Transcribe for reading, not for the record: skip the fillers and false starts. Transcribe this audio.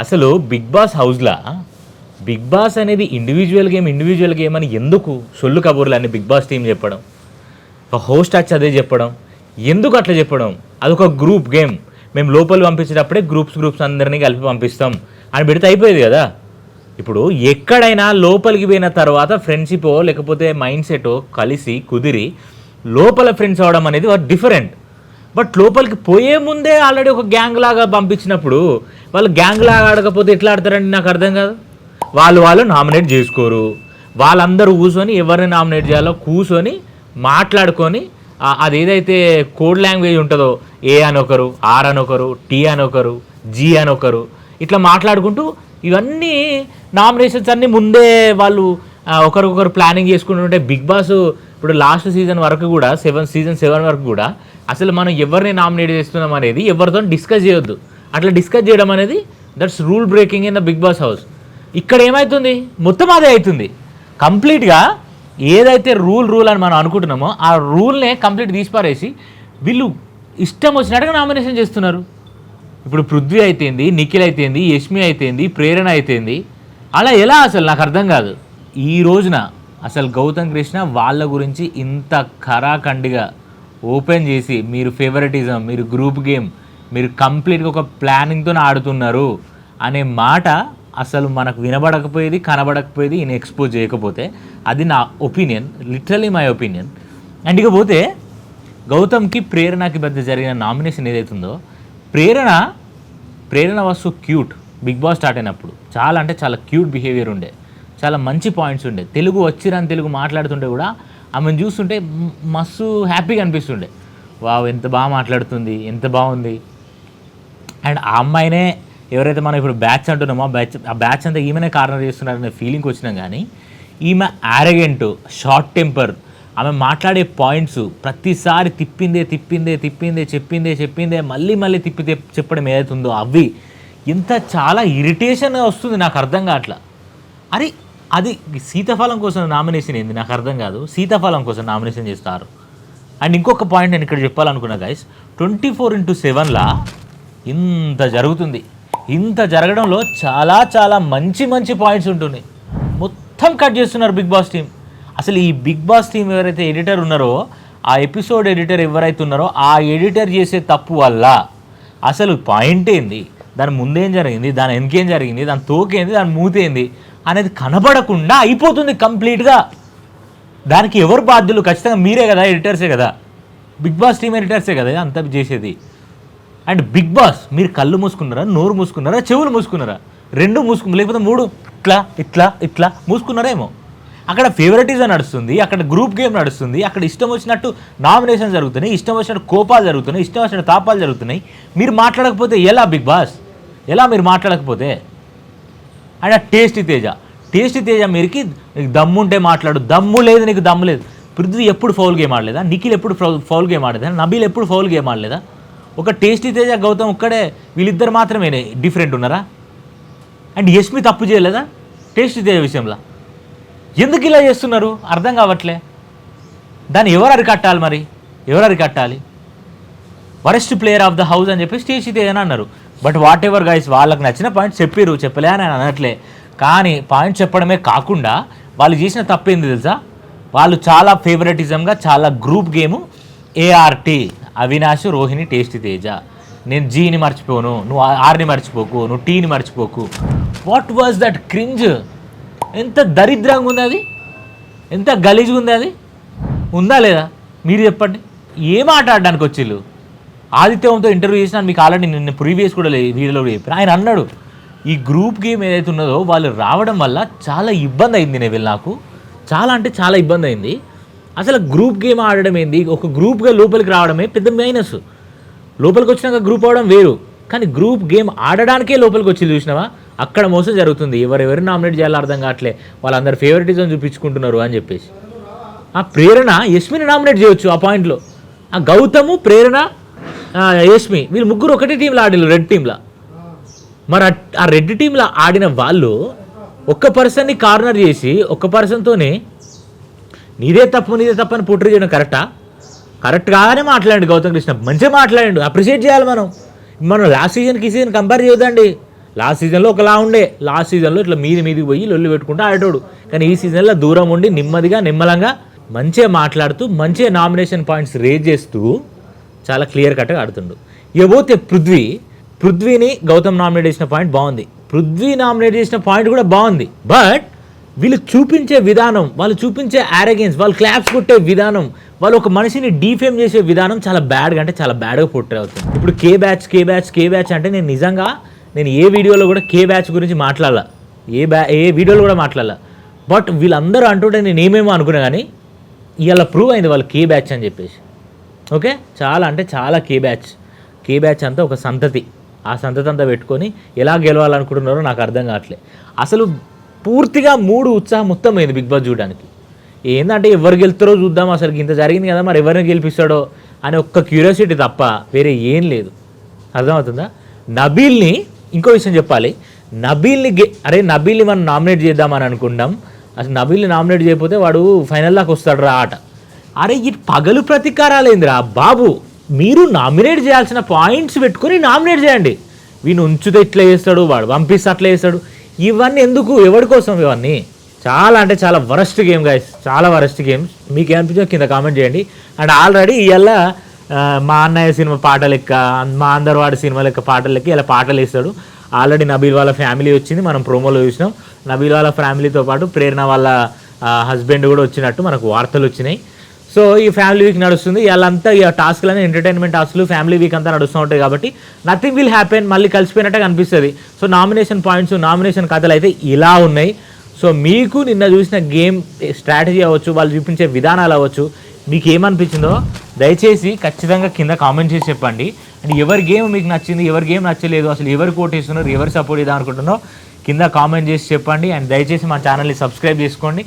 అసలు big boss హౌస్‌లా big boss అనేది individual game అని ఎందుకు సొల్లు కబుర్లని బిగ్ బాస్ టీమ్ చెప్పడం? ఒక హోస్ట్ వచ్చి అదే చెప్పడం. ఎందుకు అట్లా చెప్పడం? అదొక గ్రూప్ గేమ్. మేము లోపలికి పంపించేటప్పుడే గ్రూప్స్ అందరినీ కలిపి పంపిస్తాం అని పెడితే అయిపోయేది కదా! ఇప్పుడు ఎక్కడైనా లోపలికి పోయిన తర్వాత ఫ్రెండ్‌షిపో లేకపోతే మైండ్ సెటో కలిసి కుదిరి లోపల ఫ్రెండ్స్ అవ్వడం అనేది డిఫరెంట్. బట్ లోపలికి పోయే ముందే ఆల్రెడీ ఒక గ్యాంగ్ లాగా పంపించినప్పుడు వాళ్ళు గ్యాంగ్ లాగా ఆడకపోతే ఎట్లా ఆడతారండి? నాకు అర్థం కాదు. వాళ్ళు నామినేట్ చేసుకోరు. వాళ్ళందరూ కూర్చొని ఎవరిని నామినేట్ చేయాలో కూర్చొని మాట్లాడుకొని అదేదైతే కోడ్ లాంగ్వేజ్ ఉంటుందో ఏ అని ఒకరు, ఆర్ అని ఒకరు, టీ అని ఒకరు, జీ అని ఒకరు, ఇట్లా మాట్లాడుకుంటూ ఇవన్నీ నామినేషన్స్ అన్నీ ముందే వాళ్ళు ఒకరికొకరు ప్లానింగ్ చేసుకుంటుంటే బిగ్ బాస్ ఇప్పుడు లాస్ట్ సీజన్ వరకు కూడా సీజన్ 7 వరకు కూడా అసలు మనం ఎవరిని నామినేట్ చేస్తున్నాం అనేది ఎవరితో డిస్కస్ చేయొద్దు. అట్లా డిస్కస్ చేయడం అనేది that's rule breaking in the Bigg Boss house. ఇక్కడ ఏమవుతుంది? మొత్తం అదే అవుతుంది. కంప్లీట్గా ఏదైతే రూల్ అని మనం అనుకుంటున్నామో ఆ రూల్నే కంప్లీట్ తీసిపారేసి వీళ్ళు ఇష్టం వచ్చినట్టుగా నామినేషన్ చేస్తున్నారు. ఇప్పుడు పృథ్వీ అయితేంది, నిఖిల్ అయితేంది, యష్మి అయితేంది, ప్రేరణ అయితేంది, అలా ఎలా అసలు నాకు అర్థం కాదు. ఈ రోజున అసలు గౌతమ్ కృష్ణ వాళ్ళ గురించి ఇంత ఖరాఖండిగా ఓపెన్ చేసి మీరు ఫేవరెటిజం, మీరు గ్రూప్ గేమ్, మీరు కంప్లీట్గా ఒక ప్లానింగ్తో ఆడుతున్నారు అనే మాట అసలు మనకు వినబడకపోయేది, కనబడకపోయేది ఈయన ఎక్స్పోజ్ చేయకపోతే. అది నా opinion, literally my opinion. And ఇకపోతే గౌతమ్కి ప్రేరణకి మధ్య జరిగిన నామినేషన్ ఏదైతుందో Prerana was so cute. Bigg Boss start అయినప్పుడు చాలా అంటే చాలా క్యూట్ బిహేవియర్ ఉండే, చాలా మంచి పాయింట్స్ ఉండే. తెలుగు వచ్చిరాని తెలుగు మాట్లాడుతుంటే కూడా ఆమెను చూస్తుంటే మస్తు హ్యాపీగా అనిపిస్తుండే. వావ్ ఎంత బాగా మాట్లాడుతుంది, ఎంత బాగుంది. అండ్ ఆ అమ్మాయినే ఎవరైతే మనం ఇప్పుడు బ్యాచ్ అంటున్నామో ఆ బ్యాచ్ అంతా ఈమెనే కార్నర్ చేస్తున్నారనే ఫీలింగ్కి వచ్చినాం. కానీ ఈమె యారగెంట్, షార్ట్ టెంపర్, ఆమె మాట్లాడే పాయింట్స్ ప్రతిసారి చెప్పిందే మళ్ళీ తిప్పి చెప్పడం ఏదైతుందో అవి ఇంత చాలా ఇరిటేషన్ వస్తుంది. నాకు అర్థం కావట్లా. అరే అది సీతాఫలం కోసం నామినేషన్ ఏంది నాకు అర్థం కాదు. సీతాఫలం కోసం నామినేషన్ చేస్తారు. అండ్ ఇంకొక పాయింట్ నేను ఇక్కడ చెప్పాలనుకున్నా గైస్, 24/7లా ఇంత జరుగుతుంది. ఇంత జరగడంలో చాలా మంచి పాయింట్స్ ఉంటున్నాయి. మొత్తం కట్ చేస్తున్నారు బిగ్ బాస్ టీం. అసలు ఈ బిగ్ బాస్ టీం ఎవరైతే ఎడిటర్ ఉన్నారో, ఆ ఎపిసోడ్ ఎడిటర్ ఎవరైతే ఉన్నారో ఆ ఎడిటర్ చేసే తప్పు వల్ల అసలు పాయింట్ ఏంది, దాని ముందేం జరిగింది, దాని వెనకేం జరిగింది, దాని తోకేంది, దాని మూతేంది అనేది కనబడకుండా అయిపోతుంది కంప్లీట్గా. దానికి ఎవరు బాధ్యులు? ఖచ్చితంగా మీరే కదా, ఎడిటర్సే కదా, బిగ్ బాస్ టీం ఎడిటర్సే కదా అంతా చేసేది. అండ్ బిగ్ బాస్ మీరు కళ్ళు మూసుకున్నారా, నోరు మూసుకున్నారా, చెవులు మూసుకున్నారా? రెండు మూసుకున్నారు, లేకపోతే మూడు ఇట్లా మూసుకున్నారేమో. అక్కడ ఫేవరెటిజం నడుస్తుంది, అక్కడ గ్రూప్ గేమ్ నడుస్తుంది, అక్కడ ఇష్టం వచ్చినట్టు నామినేషన్ జరుగుతున్నాయి, ఇష్టం వచ్చినట్టు కోపాలు జరుగుతున్నాయి, ఇష్టం వచ్చినట్టు తాపాలు జరుగుతున్నాయి. మీరు మాట్లాడకపోతే ఎలా బిగ్ బాస్? ఎలా మీరు మాట్లాడకపోతే? అండ్ ఆ టేస్టీ తేజ మీరికి దమ్ముంటే మాట్లాడు, దమ్ము లేదు, నీకు దమ్ము లేదు. పృథ్వీ ఎప్పుడు ఫౌల్ గేమ్ ఆడలేదా? నిఖిల్ ఎప్పుడు ఫౌల్ గేమ్ ఆడలేదా? నబీల్ ఎప్పుడు ఫౌల్ గేమ్ ఆడలేదా? ఒక టేస్టీ తేజ, గౌతమ్ ఒక్కడే, వీళ్ళిద్దరు మాత్రమే డిఫరెంట్ ఉన్నారా? అండ్ యష్మి తప్పు చేయలేదా టేస్టీ తేజ విషయంలో? ఎందుకు ఇలా చేస్తున్నారు అర్థం కావట్లే. దాన్ని ఎవరు అరికట్టాలి? మరి ఎవరు అరికట్టాలి? Worst player of the house అని చెప్పి టేస్టీ తేజ అని అన్నారు. బట్ వాట్ ఎవర్ గైస్, వాళ్ళకి నచ్చిన పాయింట్ చెప్పలే అని అనట్లే. కానీ పాయింట్ చెప్పడమే కాకుండా వాళ్ళు చేసిన తప్పేంది తెలుసా? వాళ్ళు చాలా ఫేవరెటిజంగా, చాలా group game, ART, Avinash, Rohini, tasty Teja, నేను జీని మర్చిపోను, నువ్వు ఆర్ని మర్చిపోకు, నువ్వు టీని మర్చిపోకు. What was that cringe? ఎంత దరిద్రంగా ఉంది అది, ఎంత గలీజ్గా ఉంది అది. ఉందా లేదా మీరు చెప్పండి. ఏం ఆడడానికి వచ్చిళ్ళు? ఆదిత్యంతో ఇంటర్వ్యూ చేసిన మీకు ఆల్రెడీ నిన్న ప్రీవియస్ కూడా వీడియోలో కూడా చెప్పాను. ఆయన అన్నాడు ఈ గ్రూప్ గేమ్ ఏదైతే ఉన్నదో వాళ్ళు రావడం వల్ల చాలా ఇబ్బంది అయింది. నేను నాకు చాలా అంటే చాలా ఇబ్బంది అయింది. అసలు గ్రూప్ గేమ్ ఆడడం ఏంది, ఒక గ్రూప్గా లోపలికి రావడమే పెద్ద మైనస్. లోపలికి వచ్చినాక గ్రూప్ అవడం వేరు, కానీ గ్రూప్ గేమ్ ఆడడానికే లోపలికి వచ్చి చూసినావా, అక్కడ మోసం జరుగుతుంది. ఎవరెవరు నామినేట్ చేయాలో అర్థం కావట్లే, వాళ్ళందరూ ఫేవరెటిజం చూపించుకుంటున్నారు అని చెప్పేసి. ఆ ప్రేరణ యష్మిని నామినేట్ చేయొచ్చు ఆ పాయింట్లో. ఆ గౌతము, ప్రేరణ, యష్మి వీళ్ళు ముగ్గురు ఒకటే టీంలో ఆడిన, రెడ్ టీంలో. మరి ఆ రెడ్ టీంలో ఆడిన వాళ్ళు ఒక్క పర్సన్ని కార్నర్ చేసి ఒక్క పర్సన్తోనే నీదే తప్పు అని పోట్రీ చేయడం కరెక్ట్గానే మాట్లాడండి గౌతమ్ కృష్ణ, మంచిగా మాట్లాడండి, అప్రిషియేట్ చేయాలి మనం. లాస్ట్ సీజన్కి ఈ సీజన్ కంపేర్ చేయొద్దండి. లాస్ట్ సీజన్లో ఒకలా ఉండే, లాస్ట్ సీజన్లో ఇట్లా మీదికి పోయి లొల్లి పెట్టుకుంటూ ఆడేటోడు. కానీ ఈ సీజన్లో దూరం ఉండి నెమ్మదిగా నిమ్మలంగా మంచిగా మాట్లాడుతూ మంచిగా నామినేషన్ పాయింట్స్ రేజ్ చేస్తూ చాలా క్లియర్ కట్గా ఆడుతుండు. ఇక పోతే పృథ్వీని గౌతమ్ నామినేట్ చేసిన పాయింట్ బాగుంది, పృథ్వీ నామినేట్ చేసిన పాయింట్ కూడా బాగుంది. బట్ వీళ్ళు చూపించే విధానం, వాళ్ళు చూపించే ఆరోగెన్స్, వాళ్ళు క్లాప్స్ కొట్టే విధానం, వాళ్ళు ఒక మనిషిని డీఫేమ్ చేసే విధానం చాలా బ్యాడ్గా, అంటే చాలా బ్యాడ్గా పోర్ట్రే అవుతుంది. ఇప్పుడు కే బ్యాచ్ అంటే నేను నిజంగా ఏ వీడియోలో కూడా కే బ్యాచ్ గురించి మాట్లాడాల, ఏ వీడియోలో కూడా మాట్లాడాల. బట్ వీళ్ళందరూ అంటుంటే నేను ఏమేమో అనుకున్నా, కానీ ఇవాళ ప్రూవ్ అయింది వాళ్ళు కే బ్యాచ్ అని చెప్పేసి. ఓకే, చాలా అంటే చాలా కే బ్యాచ్ అంతా ఒక సంతతి, ఆ సంతతి అంతా పెట్టుకొని ఎలా గెలవాలనుకుంటున్నారో నాకు అర్థం కావట్లే. అసలు పూర్తిగా ఉత్సాహం మొత్తం అయింది బిగ్ బాస్ చూడడానికి. ఏంటంటే ఎవరు గెలుస్తారో చూద్దాం, అసలు ఇంత జరిగింది కదా, మరి ఎవరిని గెలిపిస్తాడో అనే ఒక్క క్యూరియాసిటీ తప్ప వేరే ఏం లేదు. అర్థమవుతుందా? నబీల్ని, ఇంకో విషయం చెప్పాలి, నబీల్ని మనం నామినేట్ చేద్దామని అనుకుంటాం. అసలు నబీల్ని నామినేట్ చేయకపోతే వాడు ఫైనల్ దాకా వస్తాడు రా ఆట. అరే ఈ పగలు ప్రతీకారాలేందిరా బాబు, మీరు నామినేట్ చేయాల్సిన పాయింట్స్ పెట్టుకొని నామినేట్ చేయండి. వీని ఉంచితే ఇట్లా చేస్తాడు, వాడు పంపిస్తే అట్లా చేస్తాడు, ఇవన్నీ ఎందుకు, ఎవరి కోసం ఇవన్నీ? చాలా అంటే చాలా వరస్ట్ గేమ్ గైస్, చాలా వరస్ట్ గేమ్. మీకు ఏమనిపించో కింద కామెంట్ చేయండి. అండ్ ఆల్రెడీ ఇవాళ మా అన్నయ్య సినిమా పాట లెక్క, మా అందరివాడి సినిమా లెక్క పాటలు లెక్క ఇలా పాటలు వేస్తాడు. ఆల్రెడీ నబీల్ వాళ్ళ ఫ్యామిలీ వచ్చింది, మనం ప్రోమోలో చూసినాం. నబీల్ వాళ్ళ ఫ్యామిలీతో పాటు ప్రేరణ వాళ్ళ హస్బెండ్ కూడా వచ్చినట్టు మనకు వార్తలు వచ్చినాయి. సో ఈ ఫ్యామిలీ వీక్ నడుస్తుంది, వాళ్ళంతా ఈ టాస్క్లని ఎంటర్టైన్మెంట్ టాస్క్లు ఫ్యామిలీ వీక్ అంతా నడుస్తూ ఉంటాయి కాబట్టి నథింగ్ విల్ హ్యాపెన్, మళ్ళీ కలిసిపోయినట్టే కనిపిస్తుంది. సో నామినేషన్ పాయింట్స్, నామినేషన్ కథలు అయితే ఇలా ఉన్నాయి. సో మీకు నిన్న చూసిన గేమ్ స్ట్రాటజీ అవ్వచ్చు, వాళ్ళు చూపించే విధానాలు అవ్వచ్చు, మీకు ఏమనిపించిందో దయచేసి ఖచ్చితంగా కింద కామెంట్ చేసి చెప్పండి. అండ్ ఎవరి గేమ్ మీకు నచ్చింది, ఎవరి గేమ్ నచ్చలేదు, అసలు ఎవరు కోటేస్తున్నారు, ఎవరు సపోర్ట్ చేద్దాం అనుకుంటున్నారో కింద కామెంట్ చేసి చెప్పండి. అండ్ దయచేసి మా ఛానల్ని సబ్స్క్రైబ్ చేసుకోండి.